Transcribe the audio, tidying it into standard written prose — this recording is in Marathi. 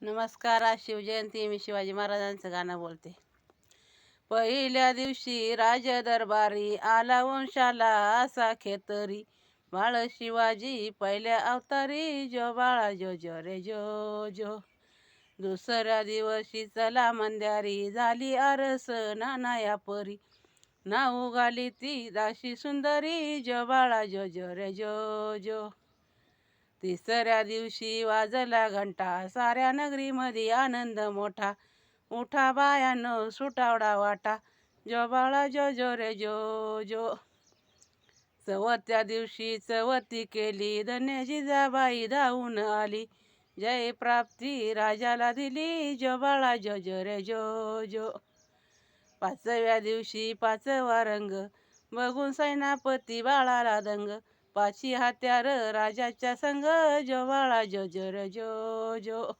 नमस्कार. आज शिवजयंती. मी शिवाजी महाराजांचं गाणं बोलते. पहिल्या दिवशी राज दरबारी आला वंशाला असा खेतरी, बाळ शिवाजी पहिल्या अवतारी, जो बाळा जो जो रे जो जो. दुसऱ्या दिवशी चला मंद्यारी, झाली आरस नाना परी, नाव घाली ती दाशी सुंदरी, जो बाळा जो जो रे जो जो. तिसऱ्या दिवशी वाजला घंटा, साऱ्या नगरीमध्ये आनंद मोठा, उठा बायानो सुटावडा वाटा, जो बाळा जो जो रे जो जो. चवथ्या दिवशी चवती केली, धन्य जिजाबाई धावून आली, जय प्राप्ती राजाला दिली, जो बाळा जो जो रे जो जो. पाचव्या दिवशी पाचवा रंग, बघून सेनापती बाळाला दंग, पाची हत्यार राजाच्या संग, जो बाळा जो जो रे जो जो.